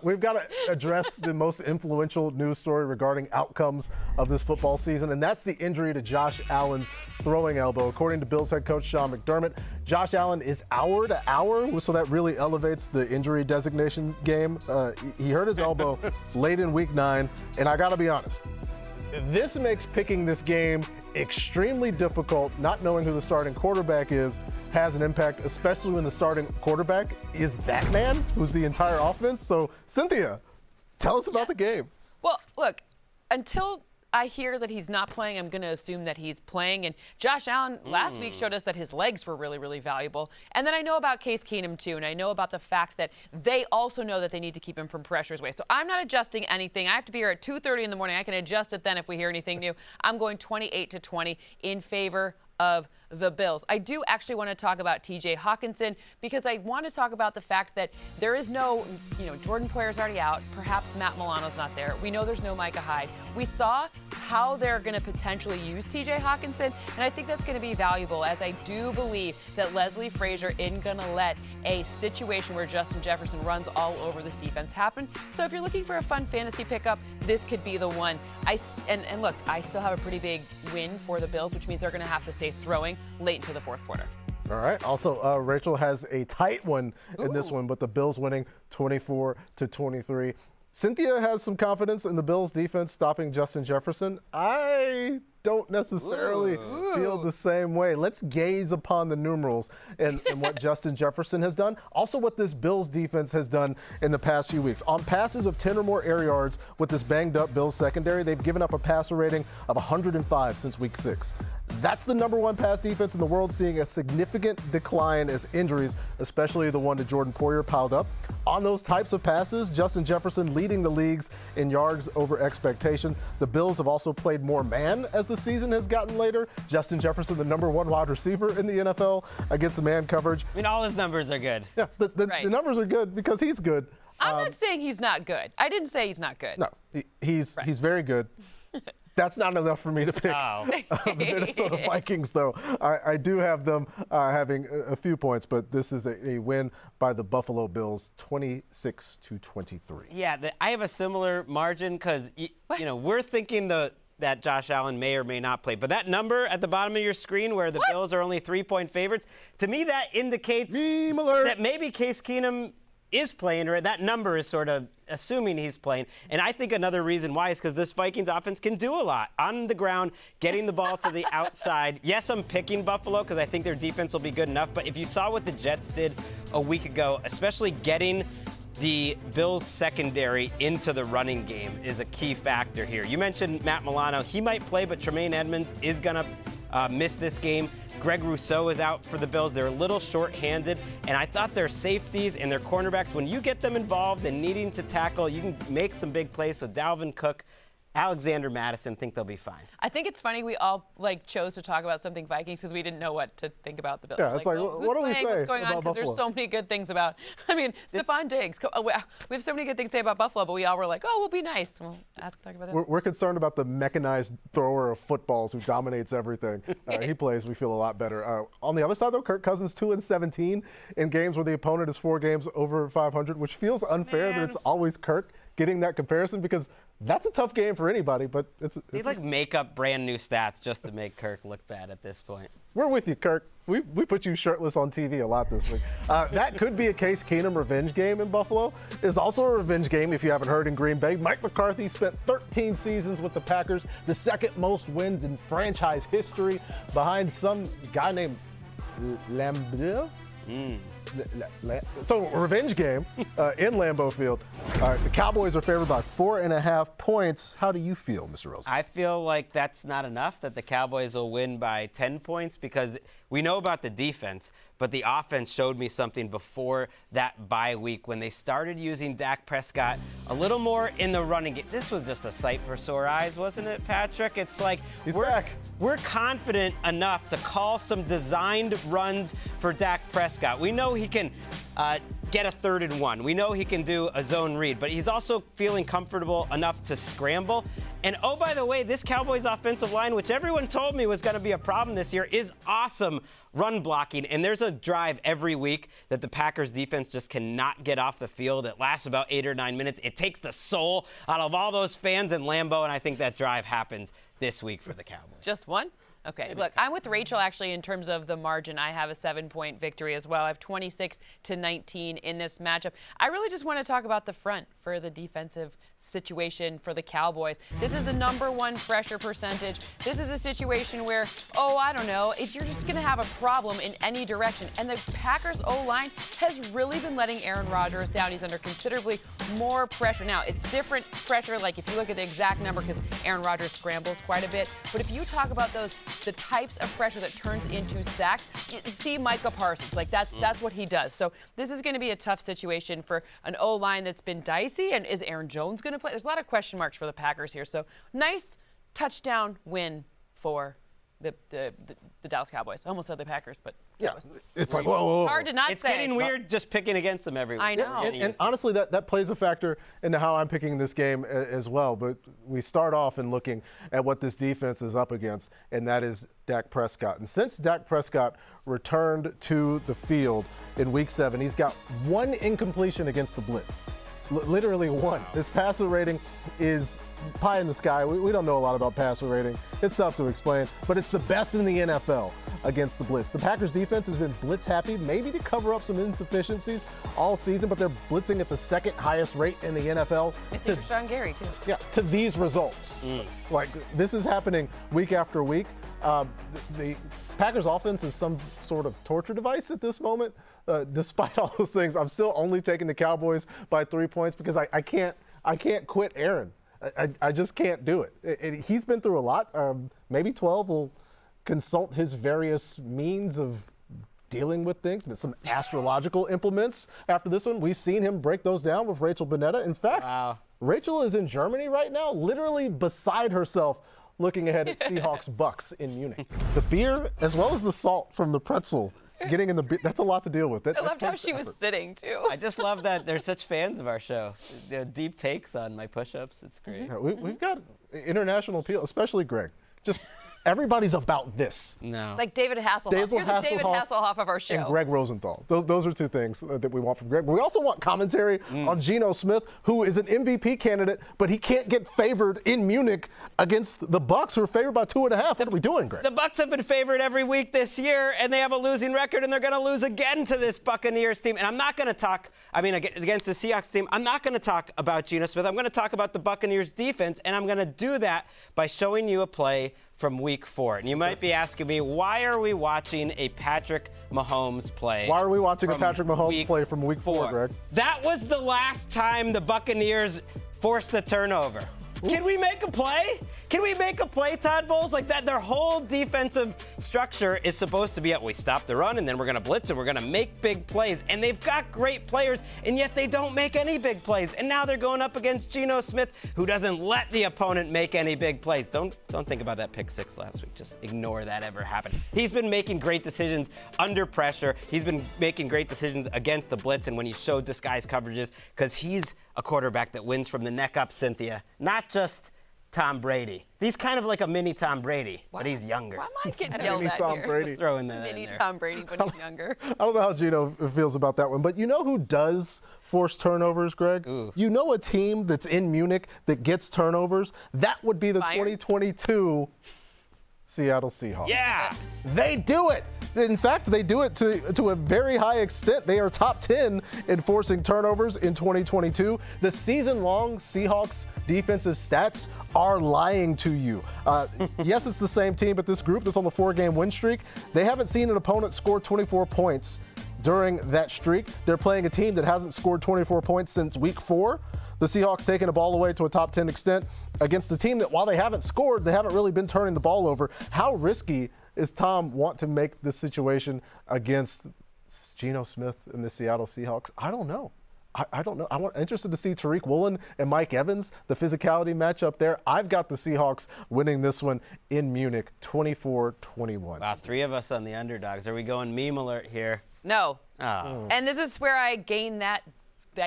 We've got to address the most influential news story regarding outcomes of this football season, and that's the injury to Josh Allen's throwing elbow. According to Bills head coach Sean McDermott, Josh Allen is hour to hour, so that really elevates the injury designation game. He hurt his elbow late in week 9, and I got to be honest, this makes picking this game extremely difficult. Not knowing who the starting quarterback is has an impact, especially when the starting quarterback is that man who's the entire offense. So, Cynthia, tell us about the game. Well, look, until I hear that he's not playing, I'm going to assume that he's playing. And Josh Allen last week showed us that his legs were really, really valuable. And then I know about Case Keenum, too, and I know about the fact that they also know that they need to keep him from pressure's way. So I'm not adjusting anything. I have to be here at 2:30 in the morning. I can adjust it then if we hear anything new. I'm going 28-20 in favor of the Bills. I do actually want to talk about TJ Hawkinson because I want to talk about the fact that there is no, Jordan Poyer's already out. Perhaps Matt Milano's not there. We know there's no Micah Hyde. We saw how they're going to potentially use TJ Hawkinson, and I think that's going to be valuable, as I do believe that Leslie Frazier isn't going to let a situation where Justin Jefferson runs all over this defense happen. So if you're looking for a fun fantasy pickup, this could be the one. And look, I still have a pretty big win for the Bills, which means they're going to have to stay throwing late into the fourth quarter. All right. Also, Rachel has a tight one in this one, but the Bills winning 24-23. Cynthia has some confidence in the Bills defense stopping Justin Jefferson. I don't necessarily feel the same way. Let's gaze upon the numerals and what Justin Jefferson has done. Also what this Bills defense has done in the past few weeks. On passes of 10 or more air yards with this banged up Bills secondary, they've given up a passer rating of 105 since week 6. That's the number one pass defense in the world, seeing a significant decline as injuries, especially the one to Jordan Poyer, piled up. On those types of passes, Justin Jefferson leading the leagues in yards over expectation. The Bills have also played more man as the season has gotten later. Justin Jefferson, the number one wide receiver in the NFL against the man coverage. I mean, all his numbers are good. Yeah, the numbers are good because he's good. I'm not saying he's not good. I didn't say he's not good. No, he's very good. That's not enough for me to pick the Minnesota Vikings, though. I do have them having a few points, but this is a win by the Buffalo Bills, 26-23. Yeah, I have a similar margin because, we're thinking that Josh Allen may or may not play. But that number at the bottom of your screen where the Bills are only 3-point favorites, to me that indicates that maybe Case Keenum is playing, or that number is sort of assuming he's playing. And I think another reason why is because this Vikings offense can do a lot on the ground, getting the ball to the outside. Yes, I'm picking Buffalo because I think their defense will be good enough. But if you saw what the Jets did a week ago, especially getting the Bills secondary into the running game is a key factor here. You mentioned Matt Milano. He might play, but Tremaine Edmonds is going to miss this game. Greg Rousseau is out for the Bills. They're a little short-handed, and I thought their safeties and their cornerbacks, when you get them involved and needing to tackle, you can make some big plays. So Dalvin Cook, Alexander Mattison, think they'll be fine. I think it's funny we all chose to talk about something Vikings because we didn't know what to think about the Bills. Yeah, it's like what do we say what's going on? about Buffalo? Because there's so many good things about. I mean, Stephon Diggs. We have so many good things to say about Buffalo, but we all were like, "Oh, we'll be nice." We'll have to talk about that. We're concerned about the mechanized thrower of footballs who dominates everything. He plays, we feel a lot better. On the other side, though, Kirk Cousins 2-17 in games where the opponent is 4 games over 500, which feels unfair that it's always Kirk getting that comparison because that's a tough game for anybody. But they make up brand new stats just to make Kirk look bad at this point. We're with you, Kirk. We put you shirtless on TV a lot this week. That could be a Case Keenum revenge game in Buffalo. It's also a revenge game, if you haven't heard, in Green Bay. Mike McCarthy spent 13 seasons with the Packers, the second most wins in franchise history, behind some guy named Lambeau. So, revenge game in Lambeau Field. The Cowboys are favored by 4.5 points. How do you feel, Mr. Rosen? I feel like that's not enough, that the Cowboys will win by 10 points because we know about the defense, but the offense showed me something before that bye week when they started using Dak Prescott a little more in the running game. This was just a sight for sore eyes, wasn't it, Patrick? It's like we're confident enough to call some designed runs for Dak Prescott. We know he can get a 3rd and 1. We know he can do a zone read, but he's also feeling comfortable enough to scramble. And oh, by the way, this Cowboys offensive line, which everyone told me was going to be a problem this year, is awesome run blocking. And there's a drive every week that the Packers defense just cannot get off the field. It lasts about 8 or 9 minutes. It takes the soul out of all those fans in Lambeau, and I think that drive happens this week for the Cowboys. Just one? Okay, look, I'm with Rachel actually in terms of the margin. I have a 7-point victory as well. I have 26-19 in this matchup. I really just want to talk about the front for the defensive situation for the Cowboys. This is the #1 pressure percentage. This is a situation where, I don't know, if you're just going to have a problem in any direction. And the Packers O-line has really been letting Aaron Rodgers down. He's under considerably more pressure. Now, it's different pressure, like if you look at the exact number, because Aaron Rodgers scrambles quite a bit. But if you talk about the types of pressure that turns into sacks, you see Micah Parsons. Like, that's what he does. So this is going to be a tough situation for an O-line that's been dicey. And is Aaron Jones going to play? There's a lot of question marks for the Packers here. So nice touchdown win for the Dallas Cowboys. I almost said the Packers, but Yeah, it's like, whoa. hard to not It's say. getting weird just picking against them every week. I know. And honestly, that plays a factor into how I'm picking this game as well. But we start off in looking at what this defense is up against, and that is Dak Prescott. And since Dak Prescott returned to the field in Week 7, he's got 1 incompletion against the blitz. Literally 1. His passer rating is pie in the sky. We don't know a lot about passer rating. It's tough to explain, but it's the best in the NFL against the blitz. The Packers defense has been blitz happy, maybe to cover up some insufficiencies all season, but they're blitzing at the 2nd highest rate in the NFL. Missing Rashawn Gary, too. Yeah, to these results. Like, this is happening week after week. The Packers offense is some sort of torture device at this moment. Despite all those things, I'm still only taking the Cowboys by 3 points because I can't quit Aaron. I just can't do it. He's been through a lot. Maybe 12 will consult his various means of dealing with things, but some astrological implements after this one. We've seen him break those down with Rachel Bonetta. In fact, Rachel is in Germany right now, literally beside herself, looking ahead at Seahawks-Bucks in Munich. The fear, as well as the salt from the pretzel, getting in the that's a lot to deal with. I loved how she was sitting, too. I just love that they're such fans of our show. The deep takes on my push-ups. It's great. Yeah, we've got international appeal, especially Greg. Just everybody's about this. No. Like David Hasselhoff. You're the David Hasselhoff of our show. And Greg Rosenthal. Those are 2 things that we want from Greg. We also want commentary on Geno Smith, who is an MVP candidate, but he can't get favored in Munich against the Bucs, who are favored by 2.5. What are we doing, Greg? The Bucs have been favored every week this year, and they have a losing record, and they're going to lose again to this Buccaneers team. And I'm not going to talk, against the Seahawks team, I'm not going to talk about Geno Smith. I'm going to talk about the Buccaneers defense, and I'm going to do that by showing you a play from Week 4. And you might be asking me, why are we watching a Patrick Mahomes play? Why are we watching a Patrick Mahomes play from Week 4, Greg? That was the last time the Buccaneers forced a turnover. Can we make a play? Can we make a play, Todd Bowles? Like that, their whole defensive structure is supposed to be we stop the run and then we're going to blitz and we're going to make big plays. And they've got great players, and yet they don't make any big plays. And now they're going up against Geno Smith, who doesn't let the opponent make any big plays. Don't think about that pick 6 last week. Just ignore that ever happened. He's been making great decisions under pressure. He's been making great decisions against the blitz and when he showed disguised coverages, because he's a quarterback that wins from the neck up, Cynthia. Not just Tom Brady. He's kind of like a mini Tom Brady, but he's younger. Why am I getting yelled at Tom here? Brady. Just throwing that Mini in there. Tom Brady, but he's younger. I don't know how Geno feels about that one, but you know who does force turnovers, Greg? Ooh. You know a team that's in Munich that gets turnovers? That would be the Bayern? 2022 Seattle Seahawks. Yeah. They do it. In fact, they do it to a very high extent. They are top 10 in forcing turnovers in 2022. The season-long Seahawks defensive stats are lying to you. Yes, it's the same team, but this group that's on the 4-game win streak, they haven't seen an opponent score 24 points during that streak. They're playing a team that hasn't scored 24 points since Week 4. The Seahawks taking the ball away to a top 10 extent against the team that, while they haven't scored, they haven't really been turning the ball over. How risky is Tom want to make this situation against Geno Smith and the Seattle Seahawks? I don't know. I don't know. I'm interested to see Tariq Woolen and Mike Evans, the physicality matchup there. I've got the Seahawks winning this one in Munich, 24-21. Wow, 3 of us on the underdogs. Are we going meme alert here? No, Oh. And this is where I gain that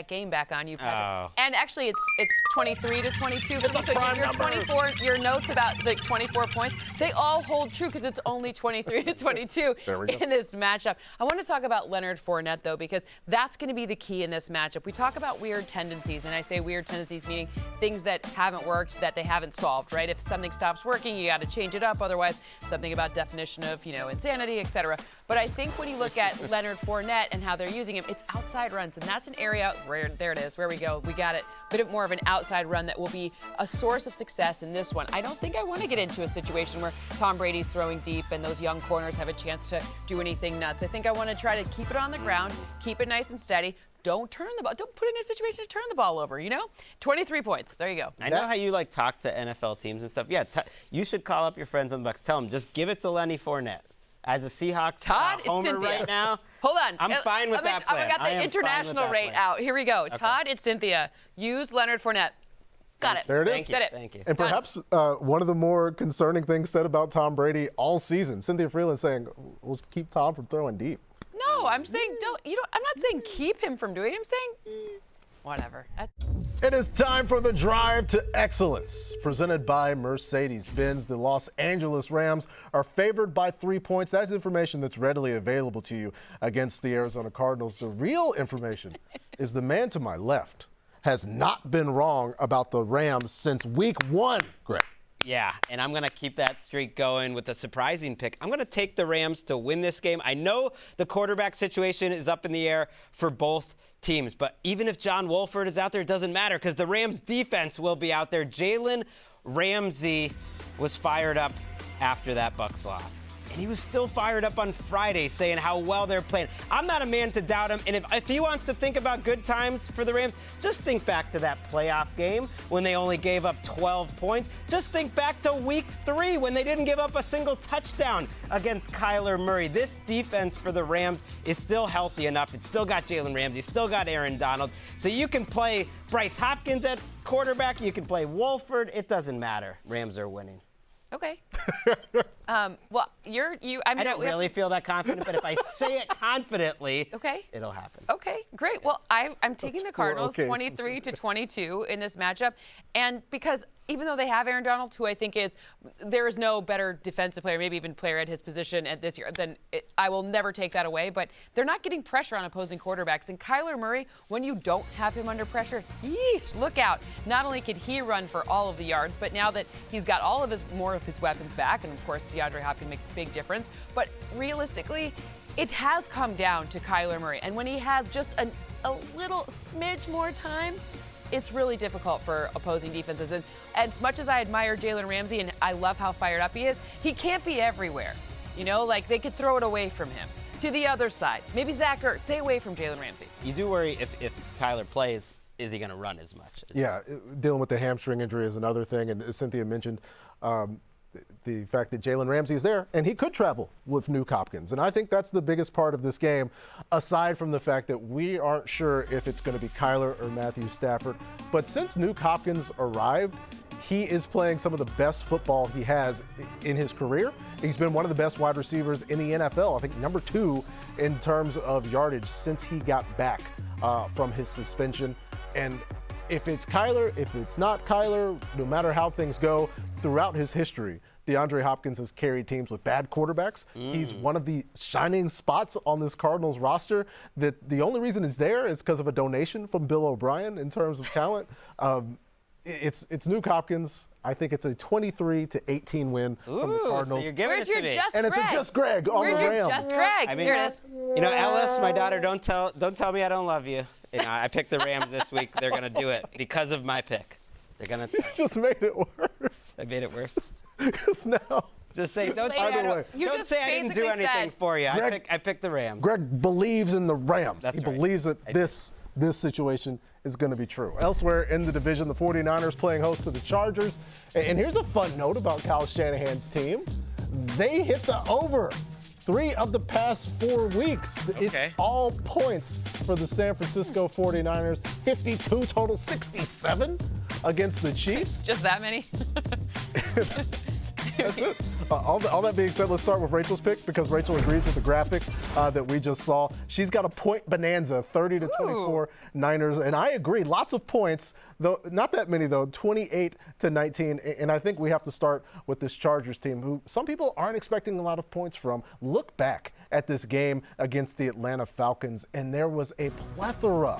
game back on you, Patrick. And actually, it's 23 to 22. But also, your 24, your notes about the 24 points, they all hold true because it's only 23 to 22 in this matchup. I want to talk about Leonard Fournette, though, because that's going to be the key in this matchup. We talk about weird tendencies, and I say weird tendencies meaning things that haven't worked, that they haven't solved, right? If something stops working, you got to change it up. Otherwise, something about definition of, insanity, etc. But I think when you look at Leonard Fournette and how they're using him, it's outside runs, and that's an area where, there it is, where we go. We got it. A bit more of an outside run that will be a source of success in this one. I don't think I want to get into a situation where Tom Brady's throwing deep and those young corners have a chance to do anything nuts. I think I want to try to keep it on the ground, keep it nice and steady. Don't turn the ball. Don't put it in a situation to turn the ball over, 23 points. There you go. I know how you talk to NFL teams and stuff. Yeah, you should call up your friends on the Bucs. Tell them, just give it to Lenny Fournette. As a Seahawks Todd, homer it's right now. Hold on. I'm fine with that plan. I got the international rate out. Here we go. Okay. Todd, it's Cynthia. Use Leonard Fournette. Got it. There it is. Thank you. And perhaps one of the more concerning things said about Tom Brady all season, Cynthia Freeland saying, we'll keep Tom from throwing deep. No, I'm saying I'm not saying keep him from doing it. I'm saying whatever. It is time for the Drive to Excellence, presented by Mercedes-Benz. The Los Angeles Rams are favored by 3 points. That's information that's readily available to you against the Arizona Cardinals. The real information is the man to my left has not been wrong about the Rams since week 1, Greg. Yeah, and I'm going to keep that streak going with a surprising pick. I'm going to take the Rams to win this game. I know the quarterback situation is up in the air for both teams, but even if John Wolford is out there, it doesn't matter because the Rams defense will be out there. Jalen Ramsey was fired up after that Bucs loss. And he was still fired up on Friday saying how well they're playing. I'm not a man to doubt him. And if he wants to think about good times for the Rams, just think back to that playoff game when they only gave up 12 points. Just think back to week 3 when they didn't give up a single touchdown against Kyler Murray. This defense for the Rams is still healthy enough. It's still got Jalen Ramsey, still got Aaron Donald. So you can play Bryce Hopkins at quarterback. You can play Wolford. It doesn't matter. Rams are winning. Okay. Well, I don't really feel that confident, but if I say it confidently, it'll happen. Okay, great. Well, I'm taking the Cardinals 23 to 22 in this matchup, and because even though they have Aaron Donald, who I think there is no better defensive player, maybe even player at his position at this year, then I will never take that away. But they're not getting pressure on opposing quarterbacks. And Kyler Murray, when you don't have him under pressure, yeesh, look out. Not only could he run for all of the yards, but now that he's got more of his weapons back, and of course DeAndre Hopkins makes a big difference. But realistically, it has come down to Kyler Murray. And when he has just a little smidge more time, it's really difficult for opposing defenses. And as much as I admire Jalen Ramsey and I love how fired up he is, he can't be everywhere. They could throw it away from him. To the other side, maybe Zach Ertz, stay away from Jalen Ramsey. You do worry if Kyler plays, is he going to run as much? Yeah, dealing with the hamstring injury is another thing. And as Cynthia mentioned, the fact that Jalen Ramsey is there, and he could travel with Nuke Hopkins. And I think that's the biggest part of this game, aside from the fact that we aren't sure if it's going to be Kyler or Matthew Stafford. But since Nuke Hopkins arrived, he is playing some of the best football he has in his career. He's been one of the best wide receivers in the NFL, I think number 2 in terms of yardage since he got back from his suspension. And if it's Kyler, if it's not Kyler, no matter how things go, throughout his history, DeAndre Hopkins has carried teams with bad quarterbacks. He's one of the shining spots on this Cardinals roster that the only reason it's there is because of a donation from Bill O'Brien in terms of talent. It's Nuke Hopkins. I think it's a 23-18 win from the Cardinals. So you're giving Where's it to your me. Just and Greg? It's a Just Greg on Where's the your Rams. Just Greg? I mean, Here it is. Ellis, my daughter, don't tell me I don't love you. I picked the Rams this week. They're going to do it because of my pick. They're going to. Just made it worse. I made it worse. Because now. Just say, don't Either way. say I didn't do anything for you. Greg, I picked the Rams. Greg believes in the Rams. That's he right. believes that this situation is going to be true. Elsewhere in the division, the 49ers playing host to the Chargers. And here's a fun note about Kyle Shanahan's team. They hit the over 3 of the past 4 weeks. Okay. It's all points for the San Francisco 49ers. 52 total, 67 against the Chiefs. Just that many? That's it. All that being said, let's start with Rachel's pick because Rachel agrees with the graphic that we just saw. She's got a point bonanza, 30 to 24 Niners, and I agree. Lots of points, though not that many though, 28 to 19. And I think we have to start with this Chargers team, who some people aren't expecting a lot of points from. Look back at this game against the Atlanta Falcons, and there was a plethora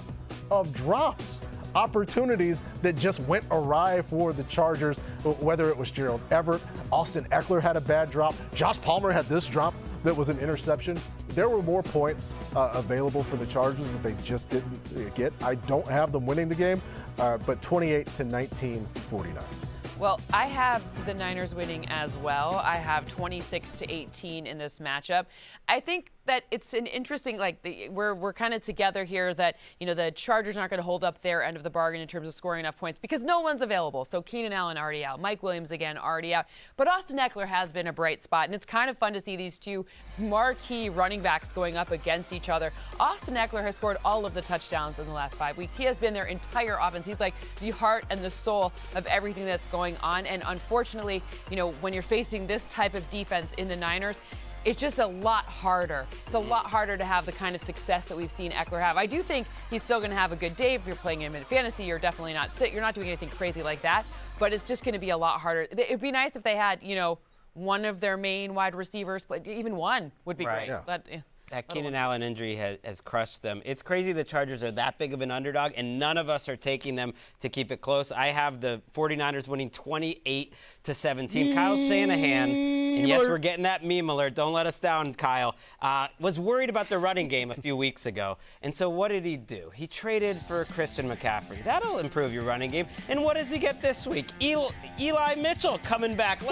of drops. Opportunities that just went awry for the Chargers, whether it was Gerald Everett, Austin Eckler had a bad drop, Josh Palmer had this drop that was an interception. There were more points available for the Chargers that they just didn't get. I don't have them winning the game, but 28 to 19, 49. Well, I have the Niners winning as well. I have 26 to 18 in this matchup. I think that it's an interesting, we're kind of together here that, the Chargers aren't going to hold up their end of the bargain in terms of scoring enough points because no one's available. So Keenan Allen already out. Mike Williams, again, already out. But Austin Eckler has been a bright spot, and it's kind of fun to see these two marquee running backs going up against each other. Austin Eckler has scored all of the touchdowns in the last 5 weeks. He has been their entire offense. He's like the heart and the soul of everything that's going on. And unfortunately, when you're facing this type of defense in the Niners, it's just a lot harder. It's a lot harder to have the kind of success that we've seen Eckler have. I do think he's still going to have a good day. If you're playing him in fantasy, you're definitely not sick. You're not doing anything crazy like that. But it's just going to be a lot harder. It'd be nice if they had, one of their main wide receivers, but even one would be great. Yeah. That Keenan Allen injury has crushed them. It's crazy the Chargers are that big of an underdog, and none of us are taking them to keep it close. I have the 49ers winning 28 to 17. Kyle Shanahan, and yes, we're getting that meme alert. Don't let us down, Kyle. Was worried about the running game a few weeks ago. And so what did he do? He traded for Christian McCaffrey. That'll improve your running game. And what does he get this week? Eli Mitchell coming back.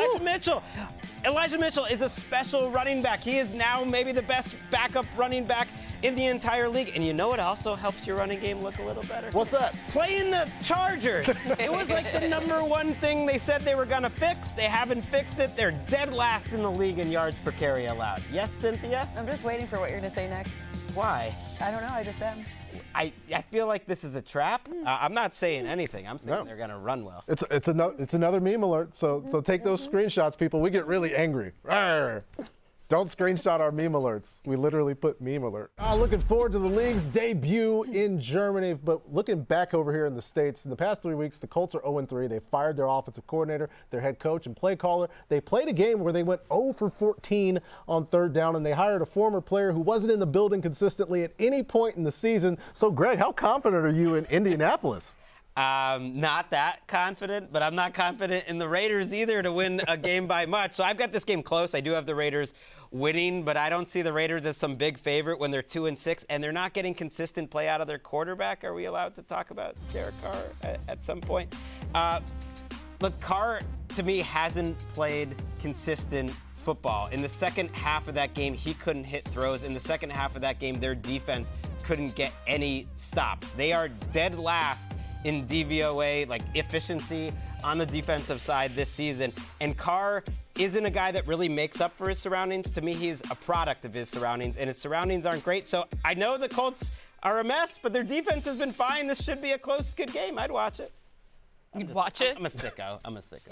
Elijah Mitchell is a special running back. He is now maybe the best backup running back in the entire league. And you know what also helps your running game look a little better? What's that? Playing the Chargers. It was like the number one thing they said they were going to fix. They haven't fixed it. They're dead last in the league in yards per carry allowed. Yes, Cynthia? I'm just waiting for what you're going to say next. Why? I don't know. I just am. I feel like this is a trap. I'm not saying anything. I'm saying they're going to run well. It's another meme alert. So take those screenshots, people. We get really angry. Rawr. Don't screenshot our meme alerts. We literally put meme alert. Looking forward to the league's debut in Germany. But looking back over here in the States, in the past 3 weeks, the Colts are 0-3. They fired their offensive coordinator, their head coach, and play caller. They played a game where they went 0 for 14 on third down, and they hired a former player who wasn't in the building consistently at any point in the season. So, Greg, how confident are you in Indianapolis? Not that confident, but I'm not confident in the Raiders either to win a game by much. So I've got this game close. I do have the Raiders winning, but I don't see the Raiders as some big favorite when they're 2-6 and they're not getting consistent play out of their quarterback. Are we allowed to talk about Derek Carr at some point? Look, Carr, to me, hasn't played consistent football. In the second half of that game, he couldn't hit throws. In the second half of that game, their defense couldn't get any stops. They are dead last in DVOA, like efficiency on the defensive side this season. And Carr isn't a guy that really makes up for his surroundings. To me, he's a product of his surroundings, and his surroundings aren't great. So I know the Colts are a mess, but their defense has been fine. This should be a close, good game. I'd watch it. You'd watch it? I'm a sicko.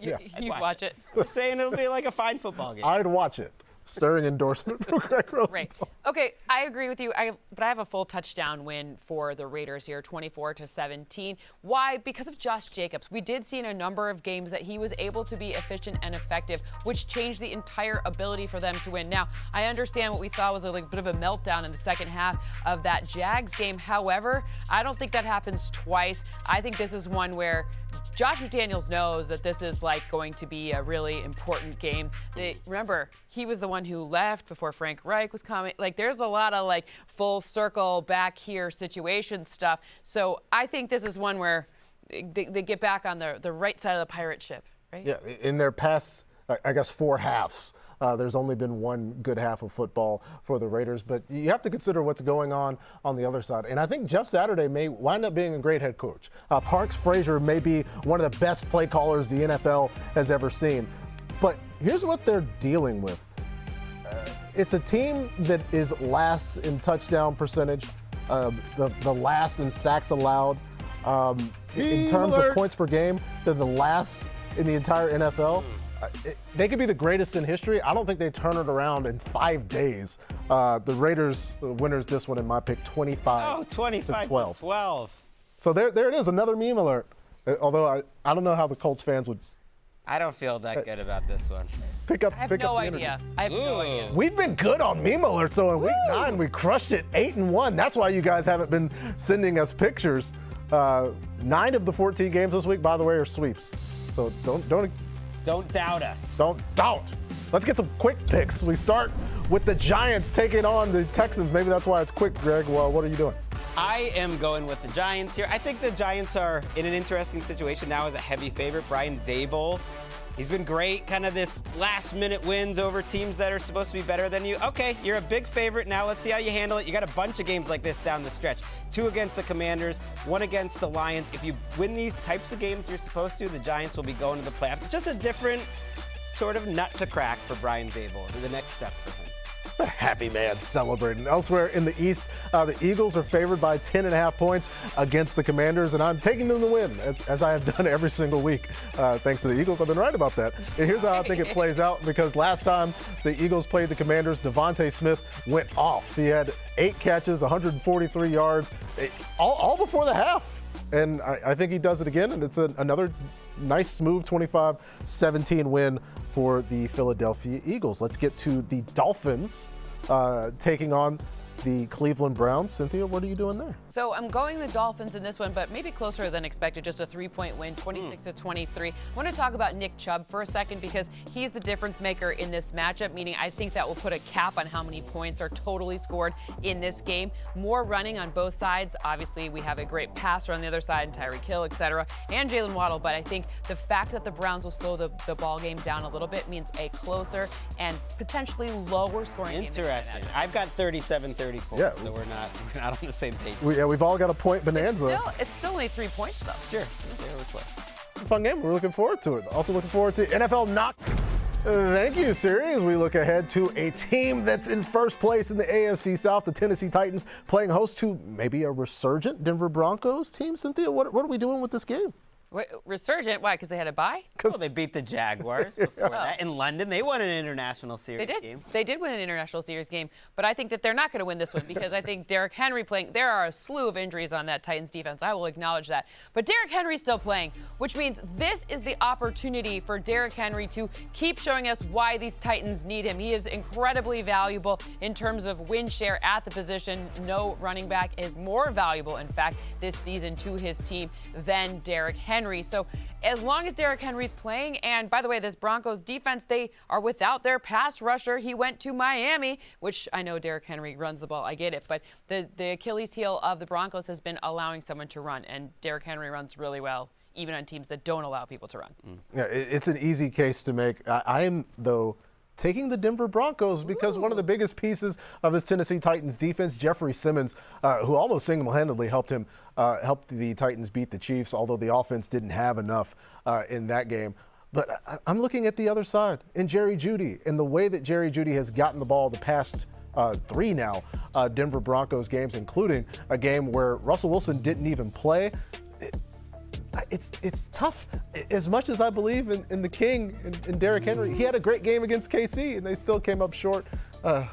Yeah. You'd watch it. I'm saying it'll be like a fine football game. I'd watch it. Stirring endorsement from Greg Rosenthal. Right. Okay, I agree with you. But I have a full touchdown win for the Raiders here, 24-17. Why? Because of Josh Jacobs. We did see in a number of games that he was able to be efficient and effective, which changed the entire ability for them to win. Now, I understand what we saw was a bit of a meltdown in the second half of that Jags game. However, I don't think that happens twice. I think this is one where Josh McDaniels knows that this is going to be a really important game. Remember, he was the one who left before Frank Reich was coming. There's a lot of full circle back here situation stuff. So I think this is one where they get back on the right side of the pirate ship, right? Yeah, in their past, I guess, 4 halves. There's only been one good half of football for the Raiders, but you have to consider what's going on the other side. And I think Jeff Saturday may wind up being a great head coach. Parks Frazier may be one of the best play callers the NFL has ever seen. But here's what they're dealing with. It's a team that is last in touchdown percentage, the last in sacks allowed. In terms of points per game, they're the last in the entire NFL. They could be the greatest in history. I don't think they turn it around in 5 days. The Raiders, the winners this one in my pick, 25 25 to 12. So there it is, another meme alert. Although I don't know how the Colts fans would I don't feel that good about this one. pick up. I have pick no up the idea. energy. I have no idea. We've been good on meme alerts, though. In week 9, we crushed it, 8-1. That's why you guys haven't been sending us pictures. 9 of the 14 games this week, by the way, are sweeps. So don't doubt us. Don't doubt. Let's get some quick picks. We start with the Giants taking on the Texans. Maybe that's why it's quick, Greg. Well, what are you doing? I am going with the Giants here. I think the Giants are in an interesting situation now as a heavy favorite. Brian Daboll, he's been great, kind of this last-minute wins over teams that are supposed to be better than you. Okay, you're a big favorite now. Let's see how you handle it. You got a bunch of games like this down the stretch. 2 against the Commanders, 1 against the Lions. If you win these types of games you're supposed to, the Giants will be going to the playoffs. Just a different sort of nut to crack for Brian Daboll. The next step for him. A happy man celebrating. Elsewhere in the East, the Eagles are favored by 10.5 points against the Commanders, and I'm taking them to win, as I have done every single week. Thanks to the Eagles, I've been right about that. And here's how I think it plays out, because last time the Eagles played the Commanders, Devontae Smith went off. He had 8 catches, 143 yards, all before the half. And I think he does it again, and it's another nice, smooth 25-17 win for the Philadelphia Eagles. Let's get to the Dolphins taking on the Cleveland Browns. Cynthia, what are you doing there? So I'm going the Dolphins in this one, but maybe closer than expected, just a 3-point win, 26-23. I want to talk about Nick Chubb for a second, because he's the difference maker in this matchup, meaning I think that will put a cap on how many points are totally scored in this game. More running on both sides. Obviously, we have a great passer on the other side, and Tyreek Hill, etc., and Jalen Waddle, but I think the fact that the Browns will slow the ball game down a little bit means a closer and potentially lower scoring game. Interesting. I've got 37-34, Yeah. so we're not on the same page. We've all got a point bonanza. It's still only 3 points, though. Sure. Which way? Fun game. We're looking forward to it. Also looking forward to NFL Knock. Thank you, Siri. As we look ahead to a team that's in first place in the AFC South, the Tennessee Titans, playing host to maybe a resurgent Denver Broncos team. Cynthia, what are we doing with this game? Wait, resurgent? Why? Because they had a bye? Well, they beat the Jaguars before that in London. They won an international series game. They did win an international series game, but I think that they're not going to win this one, because I think Derrick Henry playing. There are a slew of injuries on that Titans defense. I will acknowledge that. But Derrick Henry's still playing, which means this is the opportunity for Derrick Henry to keep showing us why these Titans need him. He is incredibly valuable in terms of win share at the position. No running back is more valuable, in fact, this season to his team than Derrick Henry. So as long as Derrick Henry's playing, and by the way, this Broncos defense, they are without their pass rusher. He went to Miami, which I know Derrick Henry runs the ball. I get it. But the Achilles heel of the Broncos has been allowing someone to run, and Derrick Henry runs really well, even on teams that don't allow people to run. Yeah, it's an easy case to make. I am, though, taking the Denver Broncos, because one of the biggest pieces of this Tennessee Titans defense, Jeffrey Simmons, who almost single-handedly helped the Titans beat the Chiefs, although the offense didn't have enough in that game. But I'm looking at the other side in Jerry Jeudy, and the way that Jerry Jeudy has gotten the ball the past 3 now Denver Broncos games, including a game where Russell Wilson didn't even play. It's tough. As much as I believe in the King and Derrick Henry, he had a great game against KC, and they still came up short.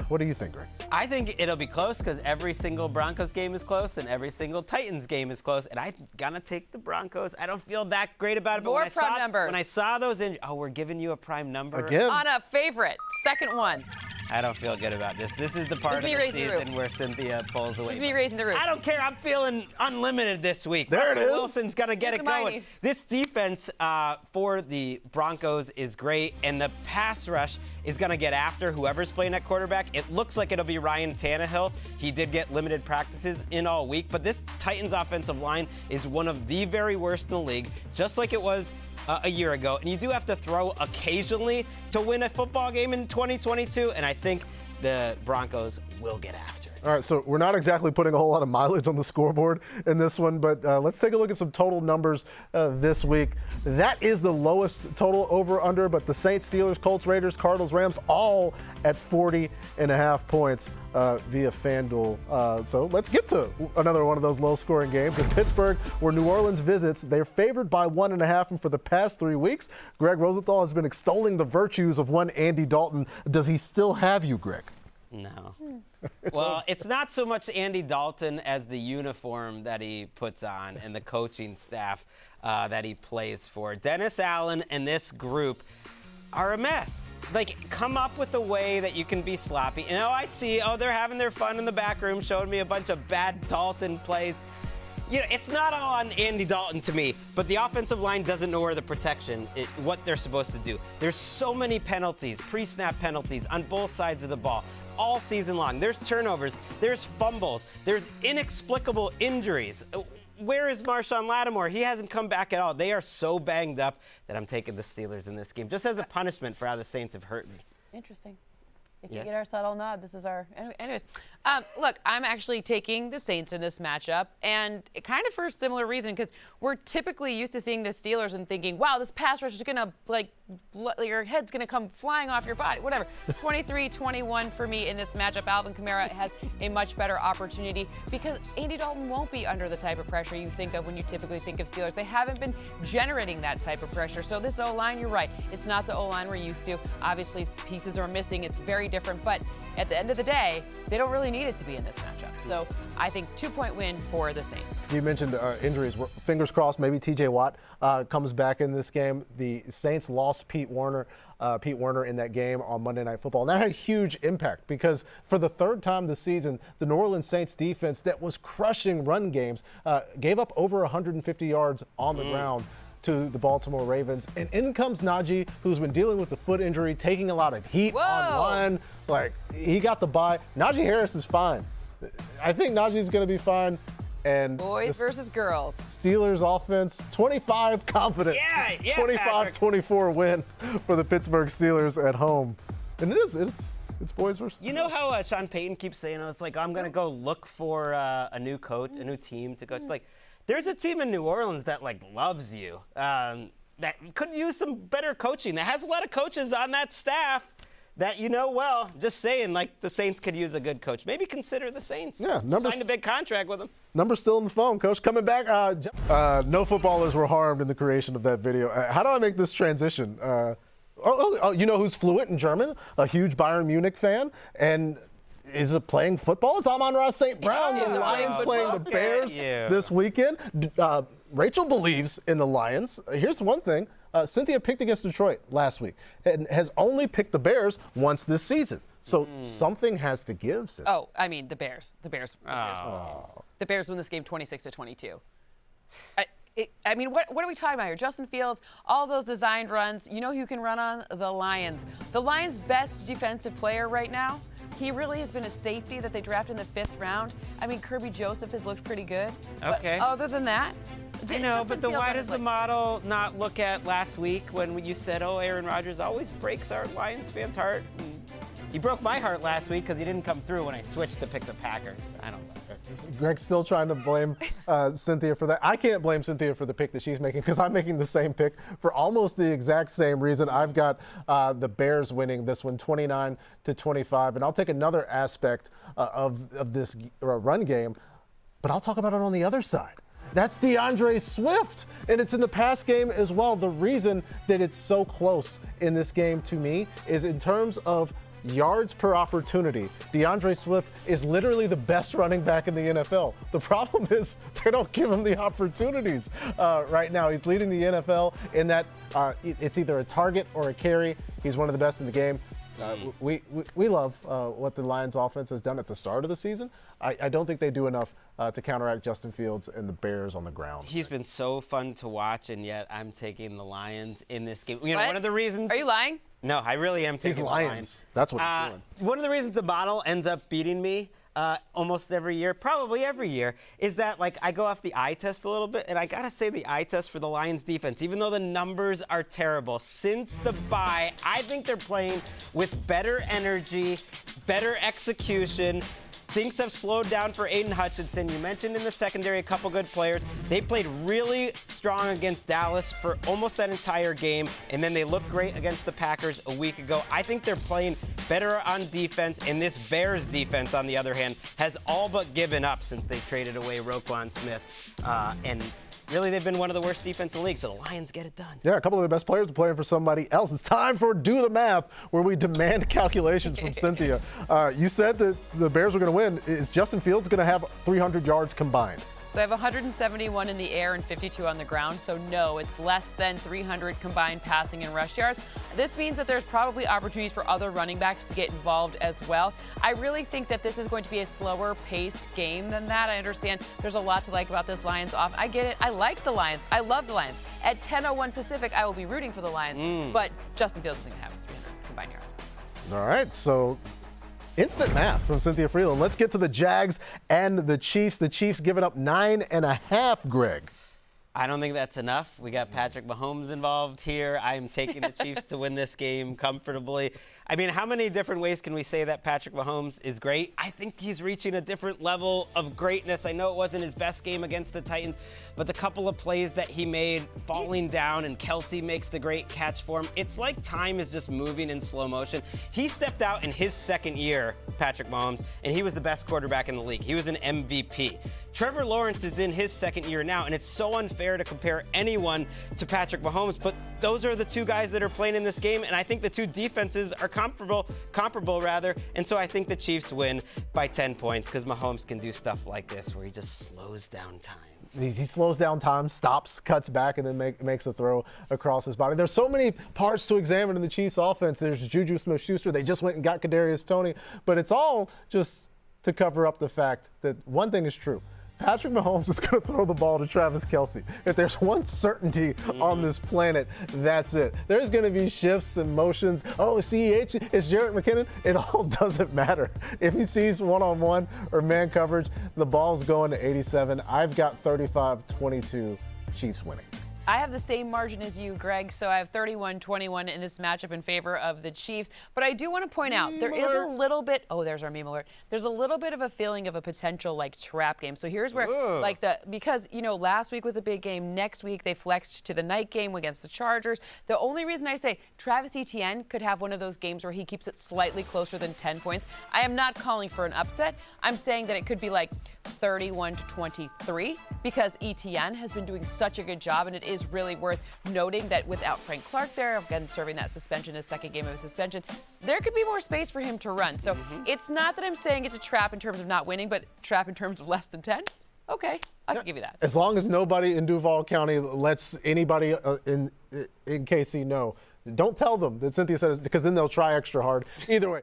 What do you think, Greg? I think it'll be close, because every single Broncos game is close and every single Titans game is close, and I'm gonna take the Broncos. I don't feel that great about it, but More prime numbers. when I saw those we're giving you a prime number Again? On a favorite, second one. I don't feel good about this. This is the part of me the raising the season roof. where Cynthia pulls away. It's me raising the roof. I don't care. I'm feeling unlimited this week. There it Russell is. Wilson's going to get Here's it the going. mighties. This defense for the Broncos is great, and the pass rush is going to get after whoever's playing at quarterback. It looks like it'll be Ryan Tannehill. He did get limited practices in all week, but this Titans offensive line is one of the very worst in the league, just like it was a year ago. And you do have to throw occasionally to win a football game in 2022, and I think the Broncos will get after it. All right, so we're not exactly putting a whole lot of mileage on the scoreboard in this one, but let's take a look at some total numbers this week. That is the lowest total over-under, but the Saints, Steelers, Colts, Raiders, Cardinals, Rams, all at 40.5 points via FanDuel. So let's get to another one of those low-scoring games. In Pittsburgh, where New Orleans visits, they're favored by 1.5, and for the past 3 weeks, Greg Rosenthal has been extolling the virtues of one Andy Dalton. Does he still have you, Greg? No. Well, it's not so much Andy Dalton as the uniform that he puts on and the coaching staff that he plays for. Dennis Allen and this group are a mess. Like, come up with a way that you can be sloppy. You know, I see, they're having their fun in the back room, showing me a bunch of bad Dalton plays. You know, it's not all on Andy Dalton to me, but the offensive line doesn't know where the protection, what they're supposed to do. There's so many penalties, pre-snap penalties on both sides of the ball all season long. There's turnovers, there's fumbles, there's inexplicable injuries. Where is Marshawn Lattimore? He hasn't come back at all. They are so banged up that I'm taking the Steelers in this game, just as a punishment for how the Saints have hurt me. Interesting. If Yes. you get our subtle nod, this is our. Anyways, look, I'm actually taking the Saints in this matchup, and kind of for a similar reason, because we're typically used to seeing the Steelers and thinking, wow, this pass rush is going to, your head's going to come flying off your body, whatever. 23-21 for me in this matchup. Alvin Kamara has a much better opportunity because Andy Dalton won't be under the type of pressure you think of when you typically think of Steelers. They haven't been generating that type of pressure. So this O-line, you're right, it's not the O-line we're used to. Obviously, pieces are missing. It's very different, but at the end of the day, they don't really need it to be in this matchup. So I think 2-point win for the Saints. You mentioned injuries. Fingers crossed, maybe TJ Watt comes back in this game. The Saints lost Pete Werner in that game on Monday Night Football. And that had a huge impact because for the third time this season, the New Orleans Saints defense that was crushing run games gave up over 150 yards on the ground to the Baltimore Ravens. And in comes Najee, who's been dealing with the foot injury, taking a lot of heat online. Like, he got the bye. Najee Harris is fine. I think Najee's going to be fine. And Boys versus girls. Steelers offense, 25 confident. 25-24 win for the Pittsburgh Steelers at home. And it's boys versus You know how Sean Payton keeps saying, it's like, I'm going to go look for a new coach, a new team to coach. It's like, there's a team in New Orleans that, loves you, that could use some better coaching, that has a lot of coaches on that staff that just saying, the Saints could use a good coach. Maybe consider the Saints. Yeah, signed a big contract with them. Number's still on the phone, Coach. Coming back. No footballers were harmed in the creation of that video. How do I make this transition? You know who's fluent in German? A huge Bayern Munich fan. And is it playing football? It's Amon-Ra St. Brown. The Lions playing the Bears this weekend. Rachel believes in the Lions. Here's one thing. Cynthia picked against Detroit last week and has only picked the Bears once this season. So something has to give, Cynthia. Oh, I mean, the Bears. The Bears win this game 26-22. I mean, what are we talking about here? Justin Fields, all those designed runs. You know who can run on? The Lions. The Lions' best defensive player right now, he really has been a safety that they drafted in the 5th round. I mean, Kirby Joseph has looked pretty good. Okay. But other than that, I know, but why does the model not look at last week when you said, Aaron Rodgers always breaks our Lions fans' heart? And he broke my heart last week because he didn't come through when I switched to pick the Packers. I don't know. Greg's still trying to blame Cynthia for that. I can't blame Cynthia for the pick that she's making because I'm making the same pick for almost the exact same reason. I've got the Bears winning this one 29-25. And I'll take another aspect of this run game, but I'll talk about it on the other side. That's DeAndre Swift, and it's in the pass game as well. The reason that it's so close in this game to me is in terms of yards per opportunity. DeAndre Swift is literally the best running back in the NFL. The problem is they don't give him the opportunities right now. He's leading the NFL in that it's either a target or a carry. He's one of the best in the game. We love what the Lions offense has done at the start of the season. I don't think they do enough to counteract Justin Fields and the Bears on the ground. He's been so fun to watch, and yet I'm taking the Lions in this game. You know, What? one of the reasons. Are you lying? No, I really am taking He's the Lions. Lions. That's what he's doing. One of the reasons the model ends up beating me almost every year, probably every year, is that I go off the eye test a little bit, and I gotta say the eye test for the Lions defense, even though the numbers are terrible, since the bye, I think they're playing with better energy, better execution. things have slowed down for Aiden Hutchinson. You mentioned in the secondary a couple good players. They played really strong against Dallas for almost that entire game, and then they looked great against the Packers a week ago. I think they're playing better on defense, and this Bears defense, on the other hand, has all but given up since they traded away Roquan Smith. And really, they've been one of the worst defense in the league, so the Lions get it done. Yeah, a couple of the best players are playing for somebody else. It's time for Do the Math, where we demand calculations from Cynthia. You said that the Bears are going to win. Is Justin Fields going to have 300 yards combined? So I have 171 in the air and 52 on the ground. So no, it's less than 300 combined passing and rush yards. This means that there's probably opportunities for other running backs to get involved as well. I really think that this is going to be a slower paced game than that. I understand there's a lot to like about this Lions off. I get it. I like the Lions. I love the Lions. At 10:01 Pacific, I will be rooting for the Lions. But Justin Fields isn't going to have 300 combined yards. All right, so instant math from Cynthia Freeland. Let's get to the Jags and the Chiefs. The Chiefs giving up 9.5, Greg. I don't think that's enough. We got Patrick Mahomes involved here. I am taking the Chiefs to win this game comfortably. I mean, how many different ways can we say that Patrick Mahomes is great? I think he's reaching a different level of greatness. I know it wasn't his best game against the Titans, but the couple of plays that he made falling down and Kelsey makes the great catch for him, it's like time is just moving in slow motion. He stepped out in his second year, Patrick Mahomes, and he was the best quarterback in the league. He was an MVP. Trevor Lawrence is in his second year now, and it's so unfair to compare anyone to Patrick Mahomes, but those are the two guys that are playing in this game, and I think the two defenses are comparable, and so I think the Chiefs win by 10 points because Mahomes can do stuff like this where he just slows down time. He slows down time, stops, cuts back, and then makes a throw across his body. There's so many parts to examine in the Chiefs offense. There's Juju Smith-Schuster. They just went and got Kadarius Toney, but it's all just to cover up the fact that one thing is true. Patrick Mahomes is going to throw the ball to Travis Kelsey. If there's one certainty on this planet, that's it. There's going to be shifts and motions. Oh, CEH, it's Jerick McKinnon. It all doesn't matter. If he sees one-on-one or man coverage, the ball's going to 87. I've got 35-22 Chiefs winning. I have the same margin as you, Greg, so I have 31-21 in this matchup in favor of the Chiefs. But I do want to point out, there is a little bit, oh, there's our meme alert. There's a little bit of a feeling of a potential, like, trap game. So here's where, because, last week was a big game. Next week, they flexed to the night game against the Chargers. The only reason I say Travis Etienne could have one of those games where he keeps it slightly closer than 10 points. I am not calling for an upset. I'm saying that it could be like 31-23 because Etienne has been doing such a good job, and it is really worth noting that without Frank Clark there, again, serving that suspension, his second game of a suspension, there could be more space for him to run. So it's not that I'm saying it's a trap in terms of not winning, but trap in terms of less than 10. Okay, I can give you that. As long as nobody in Duval County lets anybody in KC know. Don't tell them that Cynthia said it, because then they'll try extra hard. Either way.